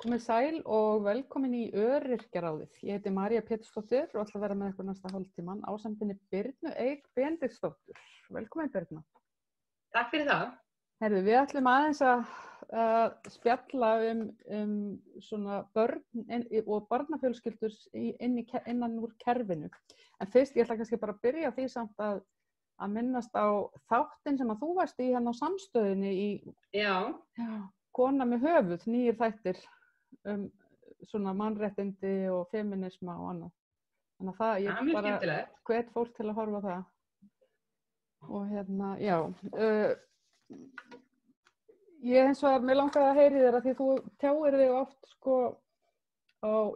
Komið sæl og velkomin í Öryrkjaráðið. Ég heiti María Pétursdóttir og ætla að vera með ykkur næsta hálftíman ásamt henni Birnu Eik Benediktsdóttur. Velkomin Birna. Takk fyrir það. Herðu, við ætlum aðeins að spjalla svona börn og barnafjölskyldur innan úr kerfinu. En fyrst, ég ætla kannski bara að byrja því samt að minnast á þáttinn sem að þú varst í hérna á Samstöðinni í Kona með höfuð, 9 þættir svona mannréttindi og feminisma og annað. Þannig að það, ég bara hvet fólk til að horfa á það. Og hérna, já. Ég eins og mér langaði að heyri þér að því þú tjáir þig oft, sko,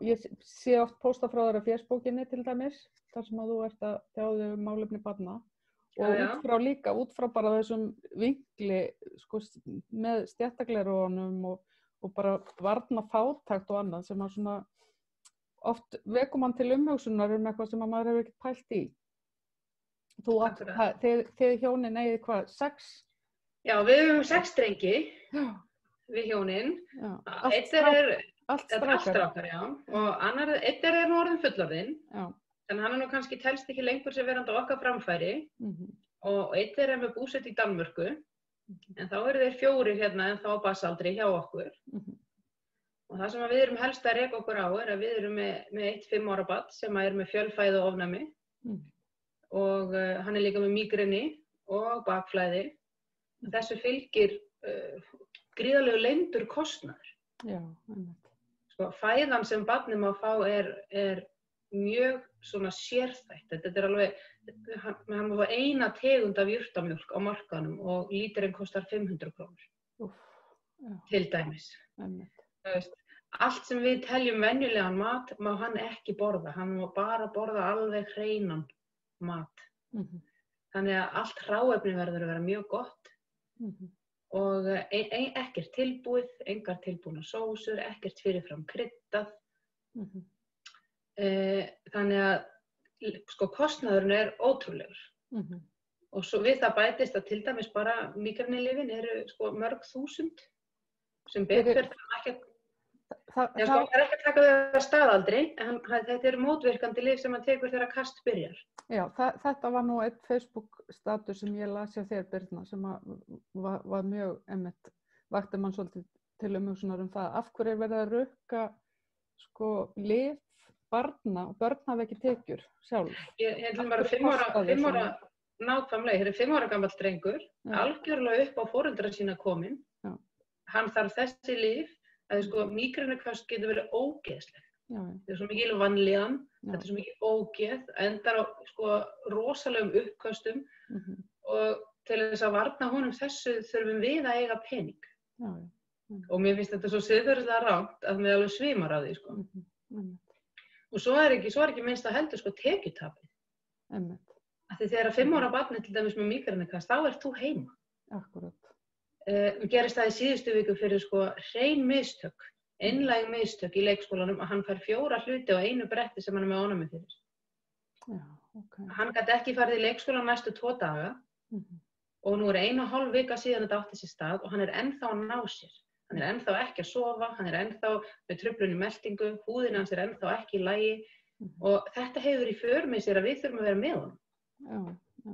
ég sé oft pósta frá þér á Facebookinni til dæmis, þar sem að þú ert að tjá þig málefni barna. Og út frá bara þessum vinkli, sko, með stéttagleraugunum og bara varna fátækt og annað sem að svona oft vekur mann til umhugsunar eitthvað sem að maður hefur ekki pælt í. Þið hjónin eigið hvað, 6? Já, við höfum 6 drengi, við hjónin. Allt strákar, já. Og einn er nú orðinn fullorðinn. Já. Þannig hann nú kannski telst ekki lengur sem verandi á okkar framfæri og einn er með búsett í Danmörku en þá eru þeir 4 hérna en þá á barsaldri hjá okkur og það sem við erum helst að reka okkur á er að við erum með 1 5 ára barn sem er með fjölfæði og ofnæmi og hann er líka með mígreni og bakflæði. Þessu fylgir gríðarlegu leyndur kostnaður. Já, sko, fæðan sem barnið má fá er mjög svona sérþætt. Þetta er alveg, hann má fá eina tegund af jurtamjólk á markaðnum og líturinn kostar 500 krónur. Til dæmis. Allt sem við teljum venjulegan mat má hann ekki borða. Hann má bara borða alveg hreinan mat. Þannig að allt hráefni verður að vera mjög gott og ekkert tilbúið, engar tilbúnar sósur, ekkert fyrirfram kryddað. Þannig að sko kostnaðurinn er ótrúlegur og svo við það bætist að til dæmis bara mígrenilyfin eru sko mörg þúsund sem betur ekki það er ekki að taka þau að staðaldri en þetta eru mótvirkandi lyf sem hann tekur þegar kast byrjar. Já, þetta var nú einn Facebook status sem ég las hjá þér Birna sem var mjög vakti mann svolítið til umhugsunar það af hverju er verið að rukka sko lyf barna og börn hafa ekki tekjur sjálf. Ég ætlum bara 5 ára nákvæmlega, hér er 5 ára gamall drengur, algjörlega upp á foreldra sína kominn. Hann þarf þessi lyf, að sko mígreniköst getur verið ógeðsleg. Þetta er svo mikil vanlíðan, þetta er svo mikil ógeð, endar á sko rosalegum uppköstum og til þess að varna honum þessu þurfum við að eiga pening. Og mér finnst þetta svo siðferðislega rangt að mér alveg svimar á því, sko. Og svo er ekki minnst að heldur sko tekjutapið. Af því þegar 5 ára barnið til dæmis með mígrenikast, þá ert þú heima. Akkúrat. Gerist það í síðustu viku fyrir sko hrein mistök, einlæg mistök í leikskólanum að hann fær 4 hluti á einu bretti sem hann er með ofnæmi fyrir. Já, ok. Hann gat ekki farið í leikskólan næstu 2 daga og nú er 1,5 vika síðan þetta átti sér stað og hann er ennþá að ná sér. Hann er ennþá ekki að sofa, hann er ennþá með truflun í meltingu, húðin hans er ennþá ekki í lagi og þetta hefur í för með sér að við þurfum að vera með honum.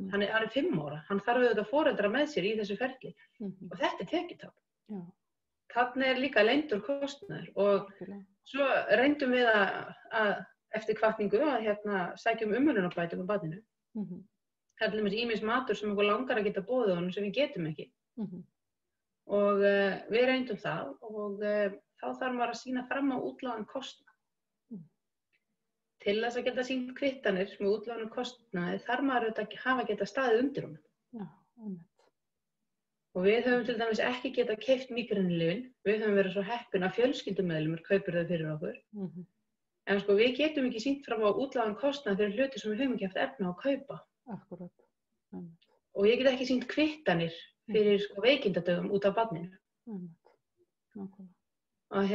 Hann er 5 ára, hann þarf auðvitað foreldra með sér í þessu ferli og þetta er tekjutap. Þarna er líka leyndur kostnaður og svo reyndum við að eftir hvatningu að sækja umönnunarbætur með barninu. Það er ýmis matur sem okkur langar að geta boðið honum sem við getum ekki. Og við reyndum það og þá þarf maður að sýna fram á útlágan kostnað. Til þess að geta sýnt kvittanir með útlágan kostnaði þarf maður að hafa geta staðið undir honum. Og við höfum til dæmis ekki geta keypt mígrenilyfin, við höfum verið svo heppin að fjölskyldumeðlimur kaupir þau fyrir okkur. En sko við getum ekki sýnt fram á útlágan kostnað fyrir hluti sem við höfum ekki haft efni á að kaupa. Akkúrat. Og ég get ekki sýnt kvittanir fyrir sko veikindadögum út af barninu. Og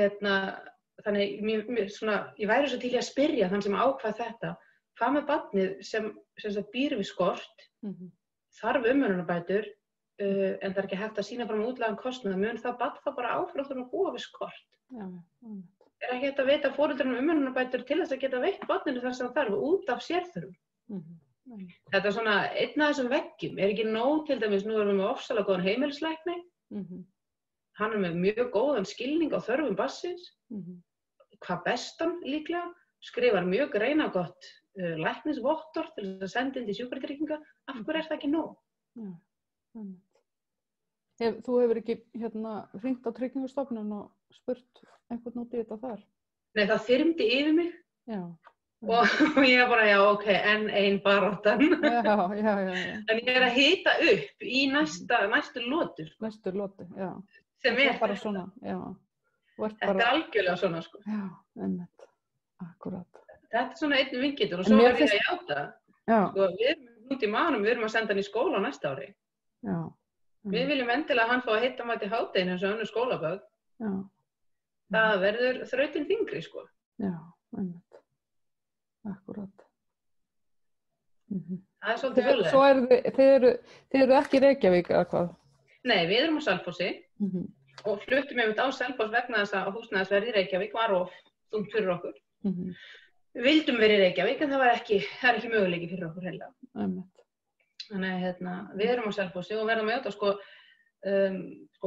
þannig ég væri svo til í að spyrja þann sem ákvað þetta, hvað með barnið sem býr við skort, þarf umönnunarbætur en það ekki hægt að sýna fram útlægan kostnað, mun það barn þá bara áfram að búa við skort. Ekki hægt að veita foreldrunum umönnunarbætur til þess að geta veitt barninu þar sem það þarf út af sérþörfum. Þetta svona einn af þessum veggjum, ekki nóg til dæmis, nú erum við með ofsalega góðan heimilislækni, hann með mjög góðan skilning á þörfum barnsins, hvað bestan líklega, skrifar mjög greinagott læknisvottorð til þess að senda inn til sjúkratrygginga, af hverju það ekki nóg? Þú hefur ekki hringt á Tryggingastofnun og spurt einhvern út í þetta þar? Nei, það þyrmdi yfir mig. Já. Og ég bara, já, ok, enn ein baráttan. Já. En ég að hita upp í næstu lotu. Næstu lotu, já. Sem bara svona, já. Þetta algjörlega svona, sko. Já, einmitt. Akkurat. Þetta svona einn vingitur og svo verður ég að játa. Já. Sko, við erum út í manum, við erum að senda hann í skóla á næsta ári. Já. Við viljum endilega að hann fá að hitta mæti hádeginu eins og önnur skólabörn. Já. Það verður þrautin þyngri, sko. Já, einmitt. Akkurat. Það svolítið fjöldið. Svo þið eru ekki í Reykjavík, eða hvað? Nei, við erum á Selfossi og fluttum einmitt á Selfoss vegna þess að húsnæðisverð í Reykjavík var of þungt fyrir okkur. Við vildum vera í Reykjavík en það er ekki möguleiki fyrir okkur heila. Einmitt. Þannig við erum á Selfossi og verðum að játa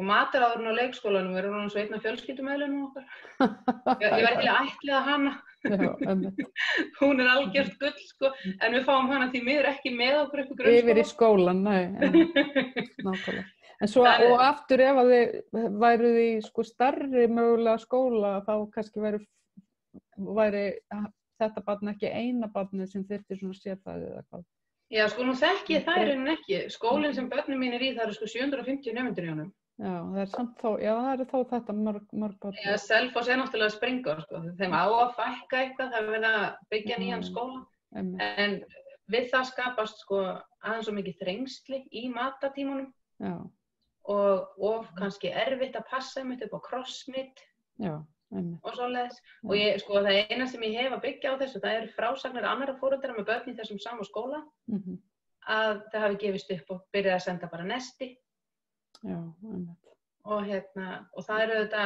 mataráðurinn á leikskólanum við erum svo einn af fjölskyldumeðlunum okkar. Ég væri til að ættleiða hana. Já, hún algjört gull, sko, en við fáum hana því miður ekki með okkur upp í grunnskóla. Yfir í skólan, nákvæmlega. En svo, og aftur ef að þið væruð í stærri mögulega skóla, þá kannski væri þetta barn ekki eina barnið sem þyrfti svona sérfræði eða hvað? Já, sko, nú þekki ég það í rauninni ekki. Skólinn sem börnum mín í, það eru 750 nemendur í honum. Já, það er samt þá, það eru þá þetta mörg börn. Já, Selfoss náttúrulega springur, sko. Þeim á að fækka eitthvað, það verið að byggja nýjan skóla. En við það skapast, aðeins svo mikið þrengsli í matatímunum. Já. Og kannski erfitt að passa einmitt upp á crossmit. Já. Og svoleiðis. Og það eina sem ég hef að byggja á þessu, það eru frásagnir annarra foreldra með börn í þessum sama skóla að það hafi gefist upp og byrjað að senda bara nesti. Já, og það eru þetta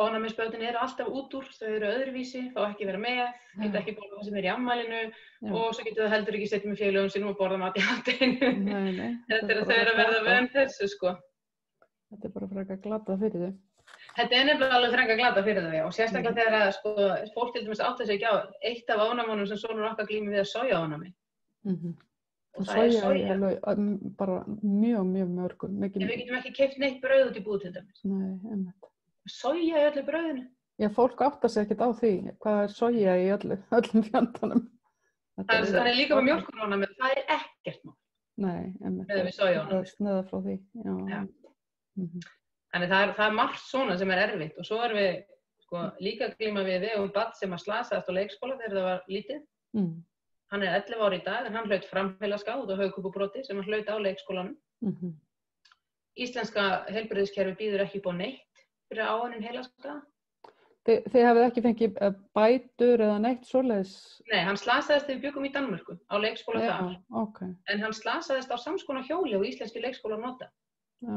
ofnæmisbörnin eru alltaf út úr, þau eru öðruvísi, fá ekki vera með, geta ekki borða það sem í afmælinu og svo getur það heldur ekki setja með félögum sínum og borða mat í hádeginu. Þetta þau eru að verða vön þessu, sko. Þetta bara frekar glatað fyrir þau. Þetta nefnilega alveg frekar glatað fyrir þau og sérstaklega þegar fólk til dæmis átti sig ekki á eitt af ofnæmunum sem sonur okkar glímir við að sojaofnæmi. Og soja er bara mjög mörgum. Við getum ekki keypt neitt brauð út í búð til dæmis. Nei, einmitt. Soja í öllu brauðinu. Já, fólk áttar sig ekkert á því hvað er soja í öllum fjandanum. Það er líka með mjólkurofnæmi, það er ekkert mál. Nei, einmitt. Með við sojaofnæmi. Það er sneða frá því. Já. Þannig það er margt svona sem er erfitt og svo erum við líka að glíma við barn sem að slasaðast á leikskóla þegar það var lítið. Hann er 11 ára í dag en hann hlaut framheilaskaða út á haugkúpubroti sem hann hlaut á leikskólanum. Íslenska heilbrigðiskerfi býður ekki upp á neitt fyrir áunninn heilaskaða. Þið hafið ekki fengið bætur eða neitt svoleiðis? Nei, hann slasaðist þegar við byggum í Danmörku á leikskóla þar. Okay. En hann slasaðist á samskonar hjóli og íslenski leikskólar nota. Já.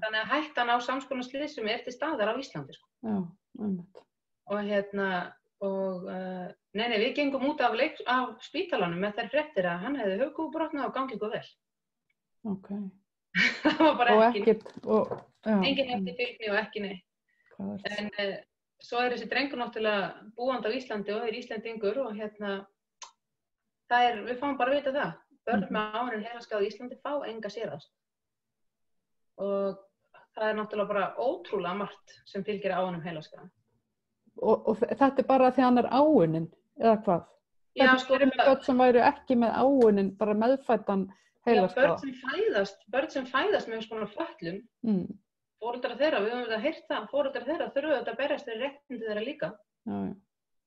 Þannig að hættan á samskonar slysum er til staðar á Íslandi, sko. Já, einmitt. Og við gengum út af spítalanum með þær fréttir að hann hefði haugkúpubrotnað og gangi vel. Ok. Það var bara engin eftir fylgni og ekki neitt. En svo er þessi drengur náttúrulega búandi á Íslandi og er Íslendingur og við fáum bara að vita það. Börn með áunninn heilaskaða á Íslandi fá enga séraðstoð. Og það er náttúrulega bara ótrúlega margt sem fylgir áunnum heilaskaða. Og þetta er bara því hann er áunninn, eða hvað? Já, þetta er með börn sem væru ekki með áunninn, bara meðfæddan heilaskaða. Já, börn sem fæðast með svona fötlun, foreldrar þeirra, við höfum þetta heyrt það, foreldrar þeirra þurfa þetta að berjast fyrir réttindi þeirra líka. Já.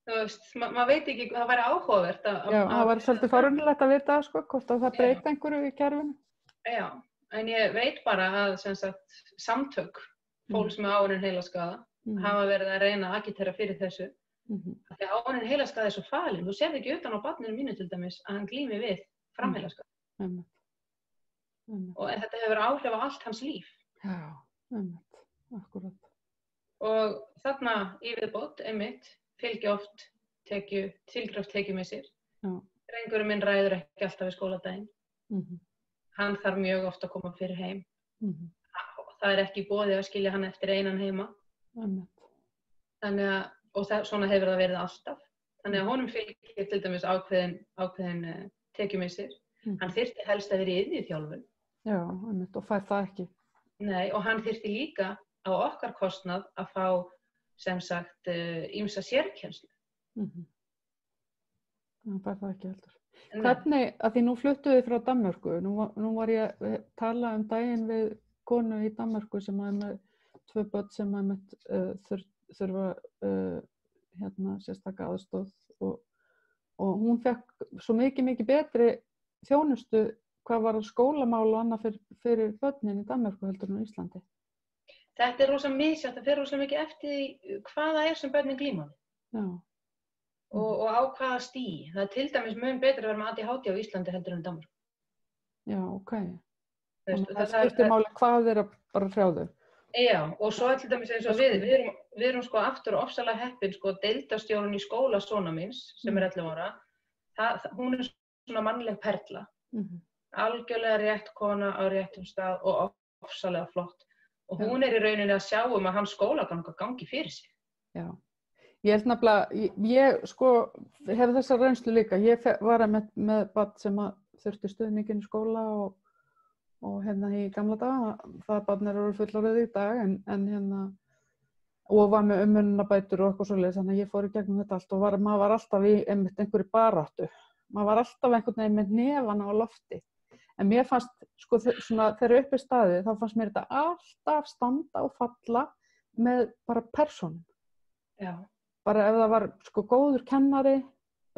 Þú veist, maður veit ekki, það væri áhugavert að... Já, það væri svolítið forunilegt að vita, hvort að það breyta einhverju í kerfinu. Já. En ég veit bara að samtök fólks með áunninn heilaskaða hafa verið að reyna að agitera fyrir þessu. Þegar áunninn heilaskaða er svo falin, þú sérð ekki utan á barninu mínu til dæmis að hann glími við framheilaskaða. og þetta hefur áhrif á allt hans líf. Já, akkurat. Og þarna í viðbót, einmitt, fylgja oft tilgrafstekjumissir. Drengurinn minn ræður ekki alltaf við skóladaginn. Hann þarf mjög oft að koma fyrir heim. Það er ekki í boði að skilja hann eftir einan heima. Þannig að, svona hefur það verið alltaf. Þannig að honum fylgir til dæmis ákveðin tekjumissir. Hann þyrfti helst að vera í iðjuþjálfun. Já, og fær það ekki. Nei, og hann þyrfti líka á okkar kostnað að fá, sem sagt, ýmsa sérkennslu. Hann fær það ekki heldur. Hvernig, að því nú fluttuðu þið frá Danmörku, nú var ég að tala daginn við konu í Danmörku sem er með 2 börn sem þurfa sérstaka aðstoð og hún fekk svo mikið betri þjónustu hvað var skólamál og annað fyrir börnin í Danmörku heldur en á Íslandi. Þetta er rosa misjafnt, það fer rosa mikið eftir hvaða sem börnin glíma við. Já. Og á hvaða stigi. Það er til dæmis mun betur að vera með ADHD á Íslandi heldur en Danmörku. Já, ok. Það skiptir máli hvað er að bara hrjá þau. Já, og svo er til dæmis eins og við erum sko aftur ofsalega heppin, sko deildarstjórinn í skóla sona míns, sem er 11 ára, hún er svona mannleg perla. Algjörlega rétt kona á réttum stað og ofsalega flott. Og hún er í rauninni að sjá að hans skólaganga gangi fyrir sig. Já. Ég held nefnilega, ég sko hef þessa reynslu líka. Ég var með barn sem þurfti stuðninginn í skóla og hérna í gamla daga, það barn eru fullorðið í dag og var með umönnunarbætur og eitthvað svoleiðis, þannig að ég fór í gegnum þetta allt og maður var alltaf í einhverju baráttu. Maður var alltaf einhvern veginn með nefana á lofti. En mér fannst, sko, svona, þegar upp í staðið, þá fannst mér þetta alltaf standa og falla með bara persónum. Já. Bara ef það var, sko, góður kennari,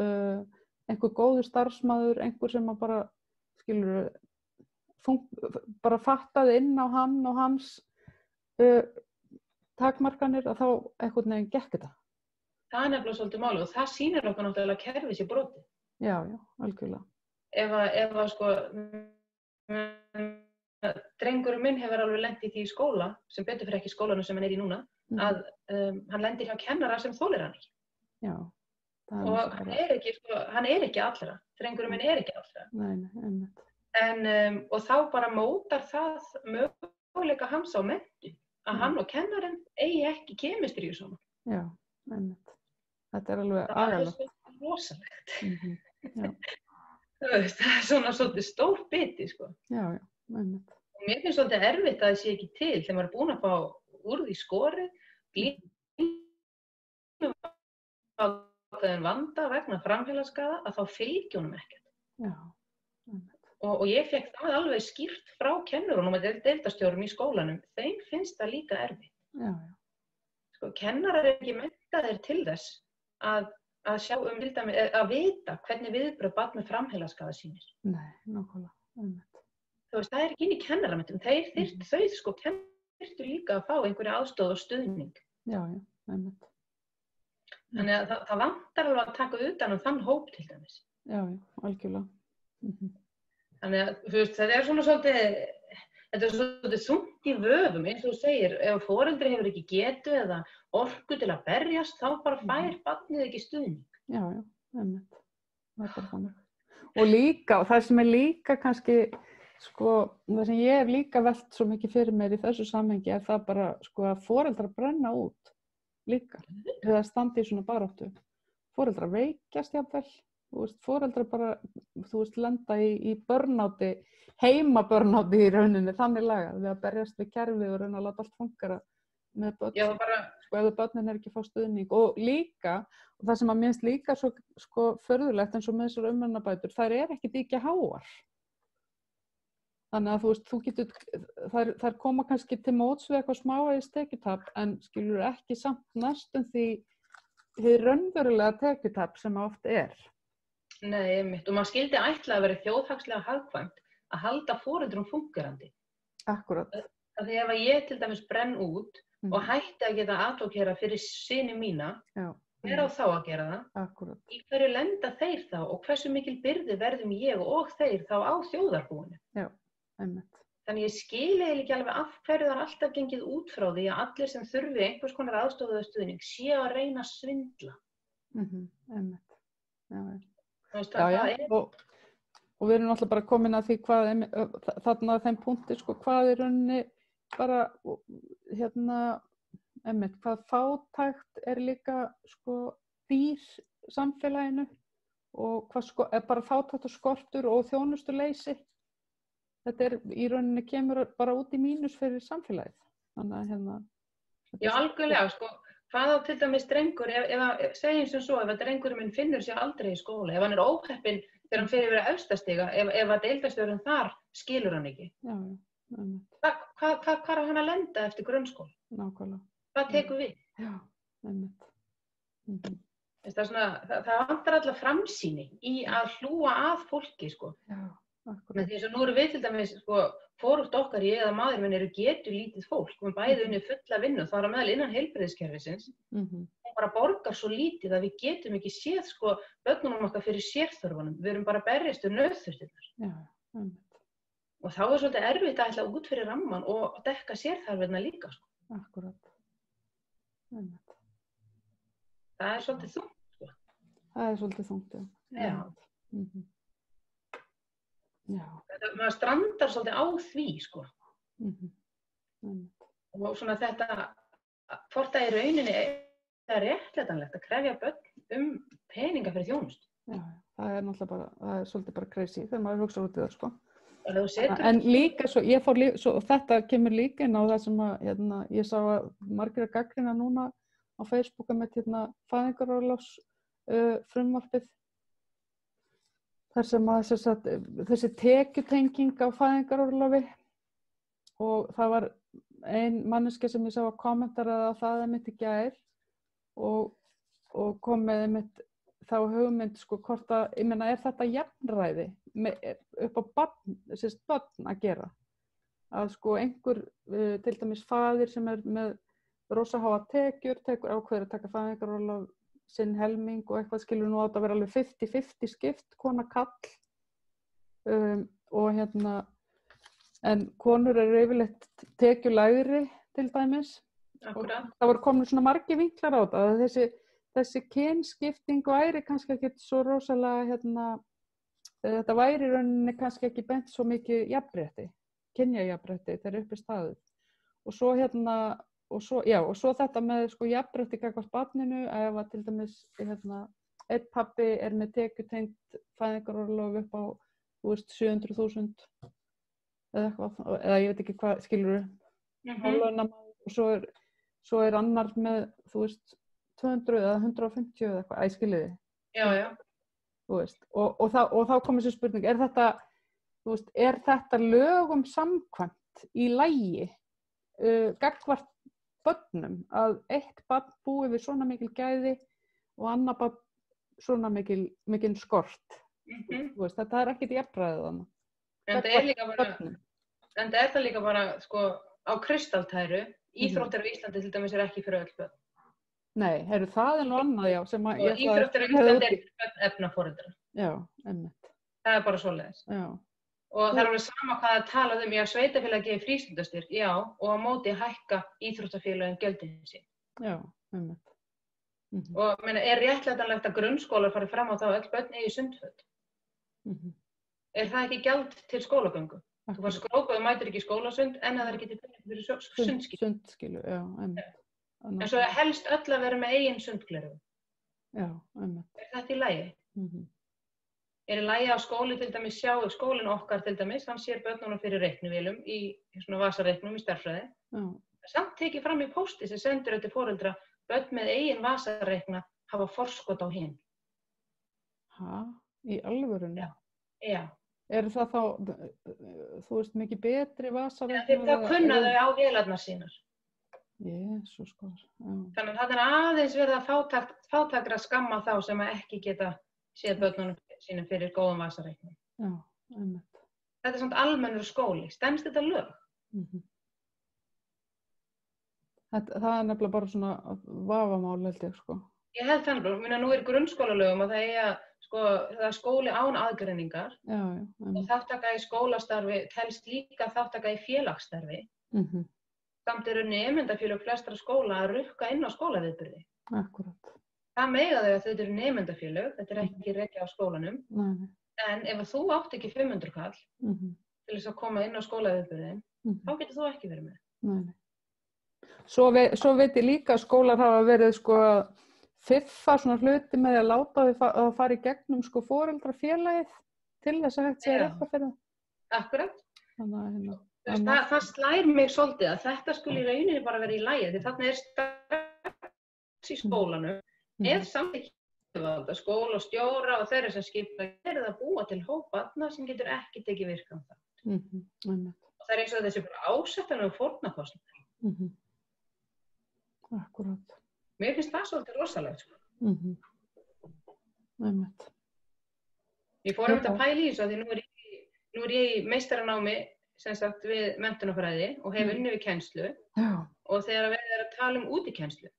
einhver góður starfsmaður, einhver sem að bara, skilur, bara fattaði inn á hann og hans takmarkanir, að þá einhvern veginn gekk þetta. Það er nefnilega svolítið máli og það sýnir okkur náttúrulega kerfið sér brotið. Já, algjörlega. Ef að sko, drengurinn minn hefur alveg lent í því í skóla, sem betur fyrir ekki skólanum sem hann er í núna, að hann lendir hjá kennara sem þolir hann ekki. Já. Og hann er ekki allra. Drengurinn minn er ekki allra. Nei, einmitt. Og þá bara mótar það möguleika hans á menntun, að hann og kennarinn eigi ekki kemistríu saman. Já, einmitt. Þetta er alveg agalegt. Það er rosalegt. Já. Það er svona svolítið stór biti, sko. Já, einmitt. Og mér finnst svolítið erfitt að það sé ekki til þegar maður er búin að fá úr því skorið, glímum ákveðinn vanda vegna framfélagsskaða, að þá fylgja honum ekkert. Já, einmitt. Og ég fekk það alveg skýrt frá kennurunum og deildarstjórum í skólanum. Þeim finnst það líka erfitt. Já. Sko, kennarar er ekki menntaðir til þess að sjá til dæmis, að vita hvernig viðbrögð barn með framfélagsskaða sýnir. Nei, nákvæmlega, einmitt. Þú veist, það er ekki inn í kennaramentum. Þau sko þyrftu líka að fá einhverja aðstoð og stuðning. Já, einmitt. Þannig að það vantar alveg að taka utan þann hóp til dæmis. Já, algjörlega. Þannig að, þú veist, þetta er svolítið þungt í vöfum, eins og þú segir, ef foreldri hefur ekki getu eða orku til að berjast, þá bara fær barnið ekki stuðning. Já, einmitt. Það er bara þannig. Og líka, og það sem er líka kannski, sko, það sem ég hef líka velt svo mikið fyrir mér í þessu samhengi er það bara, sko, að foreldrar brenna út líka, eða standi í svona baráttu. Foreldrar veikjast jafnvel. Þú veist, foreldrar bara, þú veist, lenda í börnáti, heimabörnáti í rauninni, þannig lagað, við að berjast við kerfið og reyna að láta allt fungera með börn. Já, bara... Sko, ef börnin er ekki að fá stuðning. Og líka, og það sem að minnst líka svo, sko, förðulegt eins og með þessar umönnunarbætur, þær er ekkit ekki háar. Þannig að þú veist, þú getur, þær koma kannski til móts við eitthvað smávegis tekjutap, en skilur ekki samt næstum því hið raunverulega tekjutap sem oft er. Nei, einmitt. Og maður skildi ætla að vera þjóðhagslega hagkvæmt að halda foreldrum fungerandi. Akkurat. Af því ef ég til dæmis brenn út og hætti að geta advokera fyrir syni mína, hver á þá að gera það? Akkurat. Í hverju lenda þeir þá og hversu mikil byrði verðum ég og þeir þá á þjóðarbúinu? Já, einmitt. Þannig ég skil eiginlega ekki alveg af hverju það er alltaf gengið út frá því að allir sem þurfi einhvers konar aðstoð eða stuðning séu að reyna að svindla. Einmitt. Já. Og við erum alltaf bara komin að því hvað, þarna þeim punkti, sko, hvað er rauninni bara, einmitt, hvað fátækt er líka, sko, dýr samfélaginu og hvað bara fátækt og skortur og þjónustuleysi. Þetta í rauninni kemur bara út í mínus fyrir samfélagið. Þannig að Já, algjörlega, sko. Hvað á til dæmis drengur, segjum sem svo, ef að drengurinn minn finnur sér aldrei í skóla, ef hann er óheppinn þegar hann fyrir verið efstastiga, ef að deildarstjórinn þar skilur hann ekki. Já. Hvað er hann að lenda eftir grunnskóla? Nákvæmlega. Hvað tekur við? Já, einmitt. Það vantar alla framsýni í að hlúa að fólki, sko. Já, akkurat. Með því að nú erum við til dæmis, sko, hvorugt okkar, ég eða maður minn eru getulítið fólk, við bæði unnið fulla vinnu, það er á meðal innan heilbrigðiskerfisins, hún bara borgar svo lítið að við getum ekki séð, sko, börnunum okkar fyrir sérþörfunum, við erum bara berjast við nauðþurftirnar. Já, einmitt. Og þá er svolítið erfitt að ætla út fyrir ramman og dekka sérþarfirna líka, sko. Akkurat. Einmitt. Það er svolítið þungt, sko. Það er svolítið þungt, já. Já. Maður strandar svolítið á því, sko. Og svona þetta, hvort það í rauninni er réttlætanlegt að krefja börn peninga fyrir þjónustu. Já, það er náttúrulega bara, það er svolítið bara crazy þegar maður hugsa út í það, sko. En líka svo, þetta kemur líka inn á það sem að, ég sá að margir að gagnrýna núna á Facebooka með fæðingarorlofs frumvarpið. Þar sem að þessi tekjutenging á fæðingarorlofi og það var ein manneskja sem ég sá að kommentaraði á það einmitt í gær og kom með einmitt þá hugmynd, sko, hvort að, ég meina, er þetta jafnræði upp á barn að gera? Að sko einhver, til dæmis faðir sem er með rosa háa tekjur, ákveður að taka fæðingarorlof sinn helming og eitthvað skilur nú átt að vera alveg 50-50 skipt, kona kall og en konur eru yfirleitt tekjulægri til dæmis. Akkurat. Það voru komin svona margir vinklar á þetta, að þessi kynskipting væri kannski ekki svo rosalega, þetta væri í rauninni kannski ekki bent svo mikið jafnrétti, kynjajafnrétti þegar uppi staðið. Og svo þetta með, sko, jafnrétti gagnvart barninu, ef að til dæmis einn pabbi er með tekjutengt fæðingarorlof upp á 700.000 eða eitthvað, eða ég veit ekki hvað skilur og svo er annar með 200 eða 150 eða eitthvað, skiljiði. Já. Og þá kom þessi spurning, er þetta lögum samkvæmt í lagi gagnvart börnum, að eitt barn búi við svona mikil gæði og annar barn svona mikil skort. Þetta er ekkert jafnræðið þannig. En það er líka bara, sko, á kristaltæru, íþróttir á Íslandi til dæmis er ekki fyrir öll börn. Nei, það er nú annað, já. Og íþróttir á Íslandi er fyrir efnaforeldra. Já, einmitt. Það er bara svoleiðis. Já. Og það er alveg sama hvað það talað sveitarfélag gefið frístundastyrk, já, og á móti hækka íþróttafélagin gjöldin sín. Já, einmitt. Og er réttlætanlegt að grunnskólar fari fram á það að öll börn eigi sundföt? Er það ekki gjald til skólagöngu? Þú fannst skrópa og þú mætir ekki í skólasund en það er ekki til peningur fyrir sundskilu. Sundskilu, já, einmitt. En svo helst öll að vera með eigin sundgleru. Já, einmitt. Er þetta í lagi? Er í lagi að skóli til dæmis skólinn okkar til dæmis, hann sér börnunum fyrir reiknivélum í svona vasareiknum í stærðfræði. Samt tekið fram í pósti sem sendur til foreldra, börn með eigin vasareikna hafa forskot á hinn. Í alvörunni? Já. Er það þá, mikið betri vasareikna? Það kunna þau á vélarnar sínar. Jesús, sko. Þannig að það er aðeins verið að fátækra skamma þá sem ekki geta séð börnunum sínum fyrir góðum vasareiknum. Já, einmitt. Þetta er samt almennur skóli. Stenst þetta lög? Það er nefnilega bara svona vafamál, held ég, sko. Ég held þannig, nú er grunnskólalögum að það sko, það skóli án aðgreiningar og þáttaka í skólastarfi telst líka þáttaka í félagsstarfi. Samt eru nemendafélög flestra skóla að rukka inn á skólaviðburði. Akkúrat. Það mega þau að þetta eru nemendafélög, þetta er ekki rekið á skólanum. En ef þú átt ekki 500 kall til þess að koma inn á skólaviðburðin, þá getur þú ekki verið með. Svo veit ég líka að skólar hafa verið sko fiffa svona hluti með að láta þau fara í gegnum sko foreldrafélagið til þess að hægt sé að rekka fyrir það. Akkurat. Þannig það slær mig svolítið að þetta skuli í rauninni bara vera í lagi, því þarna er strax í skólanum með samþykki skólastjóra og þeirra sem skipa að búa til hóp barna sem getur ekki tekið virkan þátt. Og það er eins og þessi bara ásettanlega fórnarkostnaður. Akkúrat. Mér finnst það svolítið rosalegt, sko. Ég fór að pæla í þessu að því nú er ég í meistaranámi sem sagt við menntunarfræði og hef unnið við kennslu og þegar við erum að tala um útikennslu.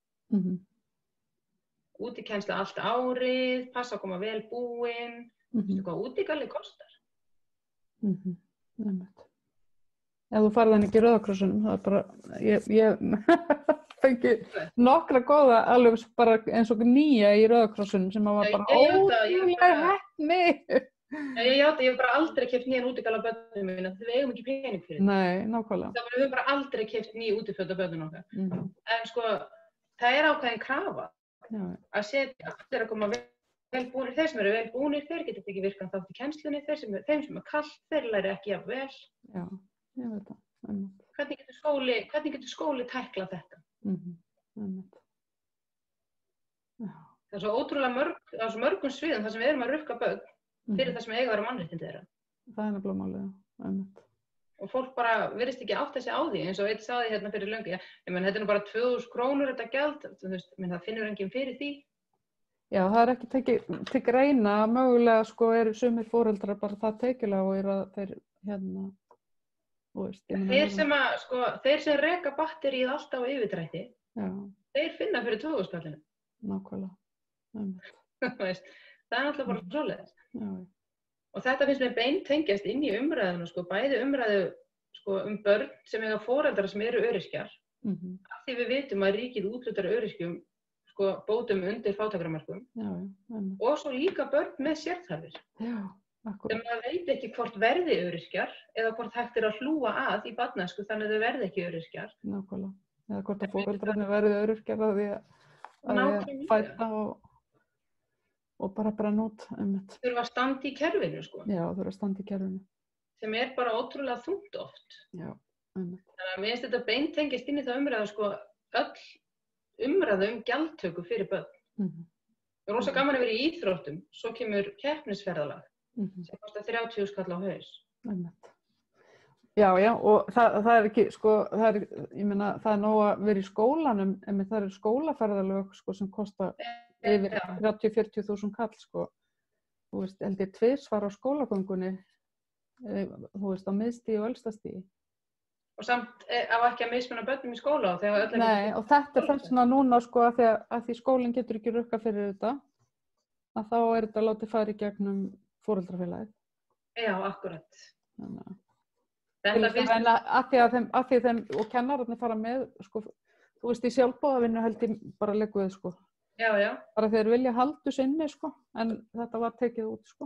Útikennslu allt árið, passa að koma vel búin, veistu hvað útigalli kostar? Ef þú farið hann ekki í Rauða krossinum, það er bara, ég fengi nokkra góða alveg bara eins og nýja í Rauða krossinum sem var bara ótrúlega heppni. Ég hef bara aldrei keypt nýjan útigalla börnum mína, því við eigum ekki pening fyrir. Nei, nákvæmlega. Það við höfum bara aldrei keypt ný útiföt á börnum okkar. En sko, það er ákveðin krafa að setja allir að koma vel búnir. Þeir sem eru vel búnir, þeir geta ekki virkan þátt í kennslunni, þeim sem er kalt, þeir læri ekki jafn vel. Já, ég veit það. Hvernig getur skóli tæklað þetta? Það er svo ótrúlega á svo mörgum sviðum þar sem við erum að rukka börn fyrir það sem eiga að vera mannréttindi þeirra. Það er nefnilega málið, já. Og fólk bara virðist ekki átta sig á því, eins og einn sagði hérna fyrir löngu, ég menn þetta er nú bara 2.000 krónur þetta gjald, þú veist, menn það finnur enginn fyrir því. Já, það er ekki til greina, mögulega sko eru sumir foreldrar bara það tekilega og eru að þeir hérna, þú veist. Þeir sem reka batterið alltaf á yfirdrætti, þeir finna fyrir 2.000 kallinu. Nákvæmlega. Það er alltaf bara svoleiðis. Og þetta finnst mér beintengjast inn í umræðuna, sko, bæði umræðu sko, börn sem eiga foreldrar sem eru öryrkjar, af því við vitum að ríkið úthlutar öryrkjum sko, bótum undir fátækramarkum, og svo líka börn með sérþarfir, sem maður veit ekki hvort verði öryrkjar eða hvort hægt er að hlúa að í barnæsku þannig að þau verði ekki öryrkjar. Nákvæmlega. Eða hvort að foreldrarnir verði öryrkjar að því fæta og bara brenna út. Þurfa að standa í kerfinu, sko. Já, þurfa að standa í kerfinu. Sem er bara ótrúlega þungt oft. Já, Þannig að mér finnst þetta beintengjast inn í það umræðu, sko, öll umræðu gjaldtöku fyrir börn. Það er rosa gaman að vera í íþróttum, svo kemur keppnisferðalag, sem kostar 30.000 kall á haus. Já, og það er ekki, sko, ég meina, það er nóg að vera í skólanum, en það eru skólaferðalög, sko, sem kosta yfir 30-40.000 kall, sko. Þú veist, held ég tvisvar á skólagöngunni, þú veist, á miðstigi og elstastigi. Og samt á ekki að mismunna börnum í skóla og þegar öll Nei, og þetta er þess vegna núna, sko, að því skólinn getur ekki rukka fyrir þetta, að þá er þetta látið fara í gegnum foreldrafélagið. Já, akkurat. Af því þeim, og kennararnir fara með, sko, þú veist, í sjálfboðavinnu held ég bara leggu við, sko. Já. Bara þeir vilja halda sinni, sko, en þetta var tekið út, sko.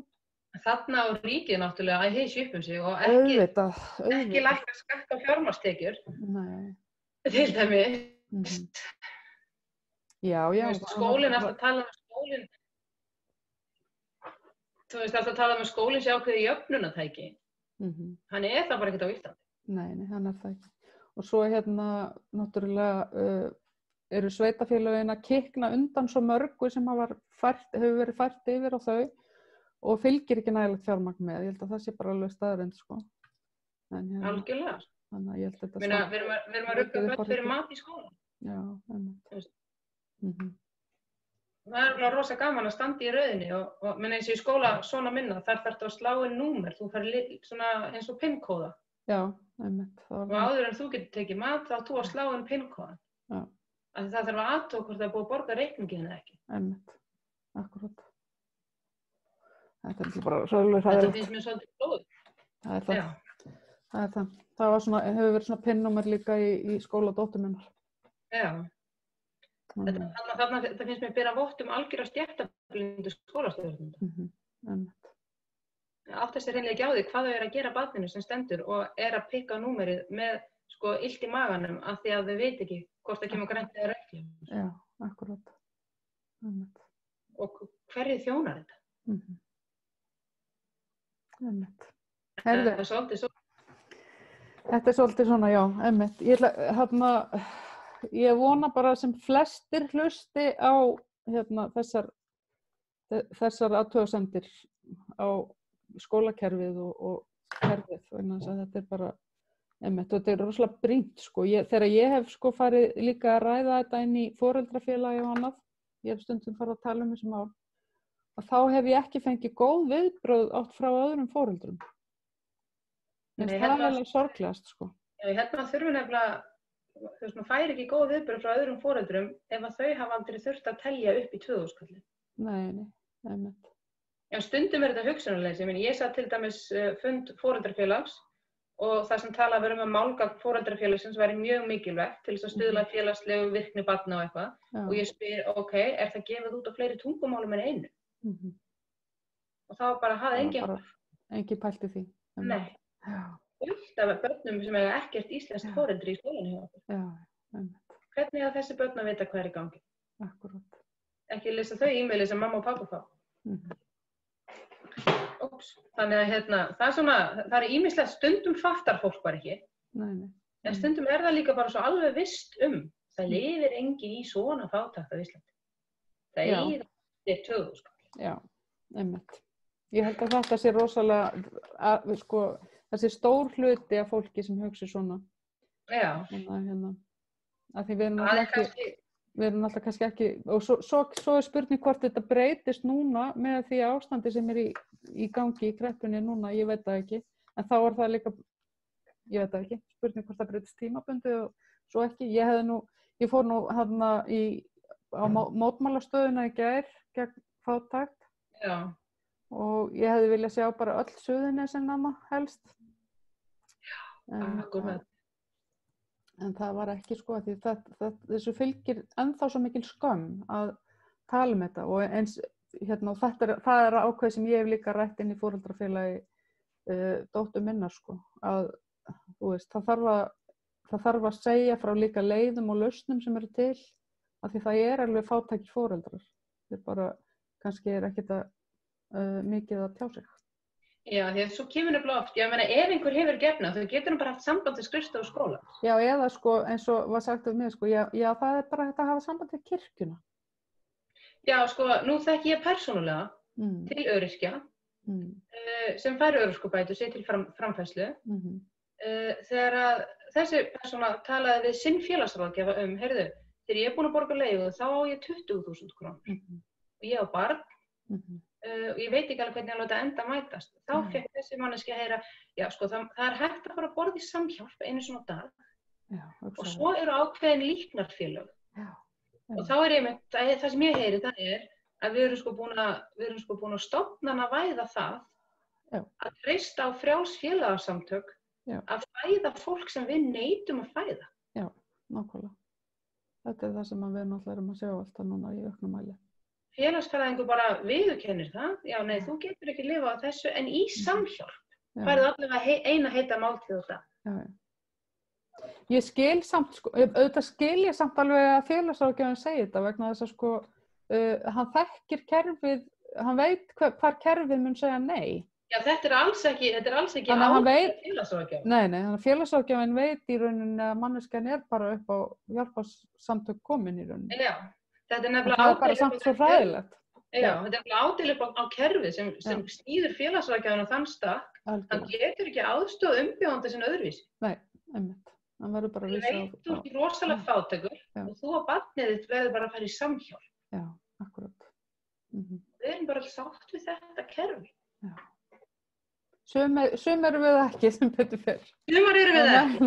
Þarna á ríkið náttúrulega að hysja upp sig og ekki lækka skatt á fjármagnstekjur. Nei. Til dæmis. Já. Skólinn alltaf tala um skólinn. Þú veist, alltaf tala um skólinn sé ákveðið jöfnunartæki. Hann er það bara ekkert á Íslandi. Nei, hann er það ekki. Og svo hérna, náttúrulega, eru sveitafélögin að kikna undan svo mörgu sem hefur verið fært yfir á þau og fylgir ekki nægilegt fjármagn með. Ég held að það sé bara alveg staðreynd, sko. Algjörlega. Þannig að ég held að þetta við erum að rukka börn fyrir mat í skóla. Já, Það er rosa gaman að standa í röðinni og eins og í skóla svona minna, þar þarftu að slá inn númer, þú fær svona eins og pinnkóða. Já, og áður en þú getur tekið mat, þá þú að slá inn pinnkóðan. Já. Það þarf að athuga hvort það er búið að borga reikningin eða ekki. Akkurat. Þetta er bara svolítið hræðilegt. Þetta finnst mér svolítið blóð. Það er það. Það var svona, hefur verið svona pinnúmer líka í skóla dóttur minnar. Já. Þetta finnst mér bera vott algjör stéttablindu skólastjórnenda. Áttast hreinlega ekki á því hvað þau eru að gera barninu sem stendur og að pikka númerið með sko illt í maganum af því að þau veit ekki hvort það kemur grænt eða rautt. Já, akkurat. Og hverju þjónar þetta? Þetta er svolítið svona, já, einmitt. Ég vona bara sem flestir hlusti á þessar athugasemdir á skólakerfið og kerfið, vegna þess að þetta er bara einmitt, og þetta er rosalega brýnt sko. Þegar ég hef sko farið líka að ræða þetta inn í foreldrafélagi og annað, ég hef stundum farið að tala þessi mál, og þá hef ég ekki fengið góð viðbrögð átt frá öðrum foreldrum. Það er alveg sorglegast sko. Hérna þurfum nefnilega, þú veist, maður fær ekki góð viðbrögð frá öðrum foreldrum ef að þau hafa aldrei þurft að telja upp í 2000 kall. Nei, einmitt. Já, stundum er þetta hugsunarleysi. Ég sat til dæmis fund foreldrafélags og það sem talað verið að málgagn foreldrafélagsins væri mjög mikilvægt til þess að stuðla félagslegu virkni barna og eitthvað. Og ég spyr, ok, er það gefið út á fleiri tungumálum en einu? Og þá bara hafði engin pælt í því. Nei. Fullt af börnum sem eiga ekkert íslenskt foreldri í skólanum hjá okkur. Einmitt. Hvernig að þessi börn að vita hvað er í gangi? Akkurat. Ekki lesa þau e-maili sem mamma og pappa fá. Þannig að það er svona, það er ýmislegt, stundum fattar fólk bara ekki. En stundum er það líka bara svo alveg visst það lifir enginn í svona fátækt á Íslandi. Það er 2000 skall. Já, einmitt. Ég held að þetta sé rosalega, sko, þessi stór hluti af fólki sem hugsi svona. Já. Að því við erum alltaf kannski ekki, og svo er spurning hvort þetta breytist núna með því ástandi sem er í gangi í kreppunni núna, ég veit það ekki, en þá er það líka, ég veit það ekki, spurning hvort það breytist tímabundið og svo ekki. Ég fór nú á mótmálastöðuna í gær gegn fátækt. Já. Og ég hefði viljað sjá bara öll Suðurnesin helst. Já, akkurat. En það var ekki sko, því þessu fylgir ennþá svo mikil skömm að tala um þetta og eins, það er ákveð sem ég hef líka rætt inn í foreldrafélagi dóttur minnar sko, að þú veist, það þarf að segja frá líka leiðum og lausnum sem eru til, af því það er alveg fátækir foreldrar, þeir bara kannski er ekkert mikið að tjá sig. Já, því að svo kemur nefnilega oft, ef einhver hefur gefna, þau getur bara haft samband til skrifstofu skóla. Já, eða sko, eins og var sagt um mig, sko, já, það er bara hægt að hafa samband til kirkjuna. Já, sko, nú þekki ég persónulega til öryrkja, sem fær örorkubætur sér til framfærslu, þegar að þessi persóna talaði við sinn félagsráðgjafa heyrðu, þegar ég er búin að borga leigu, þá á ég 20.000 krónur. Og ég á barn, og ég veit ekki alveg hvernig að láta enda mætast. Þá fekk þessi manneskja að heyra, já sko það er hægt að fara að borða í samhjálp einu svona dag. Já, og svo eru ákveðin líknarfélög. Og þá er það sem ég heyri, það er að við erum sko búin að stofnanavæða það að treysta á frjáls félagasamtök að fæða fólk sem við neitum að fæða. Já, nákvæmlega. Þetta er það sem við náttúrulega erum að sjá alltaf núna í auknum mæli. Félagsfræðingur bara viðurkennir það, já nei, þú getur ekki lifað á þessu, en í samhjálp færðu allavega eina heita máltíð og það. Já. Ég skil samt, sko, auðvitað skil ég samt alveg að félagsráðgjafinn segir þetta vegna þess að sko, hann þekkir kerfið, hann veit hvar kerfið mun segja nei. Já, þetta er alls ekki ákveð félagsráðgjafinn. Nei, þannig að félagsráðgjafinn veit í rauninni að manneskjan er bara upp á hjálparsamtök komin í rauninni. Já. Þetta er nefnilega ádeilu upp á kerfið sem stýður félagsráðgjafinn á þann stakk. Hann getur ekki aðstoð umbjóðanda sinna öðruvísi. Nei, einmitt. Hann verður bara að vísa á. Þú ert rosalega fátækur og þú og barnið þitt verður bara að fara í samhjálp. Já, akkurat. Við erum bara sátt við þetta kerfi. Já. Sum erum við ekki sem betur fer. Sumar erum við ekki.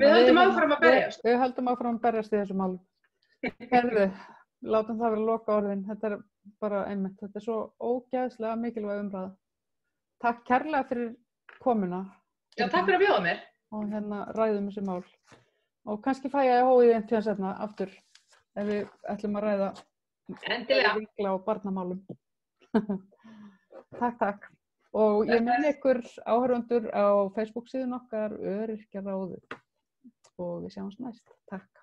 Við höldum áfram að berjast. Við höldum áfram að berjast í þessu málum. Herðu, látum það vera loka orðin. Þetta er bara einmitt, þetta svo ógeðslega mikilvæg umræða. Takk kærlega fyrir komuna. Já, takk fyrir að bjóða mér. Og ræðum þessi mál. Og kannski fæ ég hóið einn tíðan setna aftur, ef við ætlum að ræða vikla og barnamálum. Takk. Og ég minni ykkur áhorfendur á Facebook síðun okkar Öryrkjaráðið og við sjáumst næst. Takk.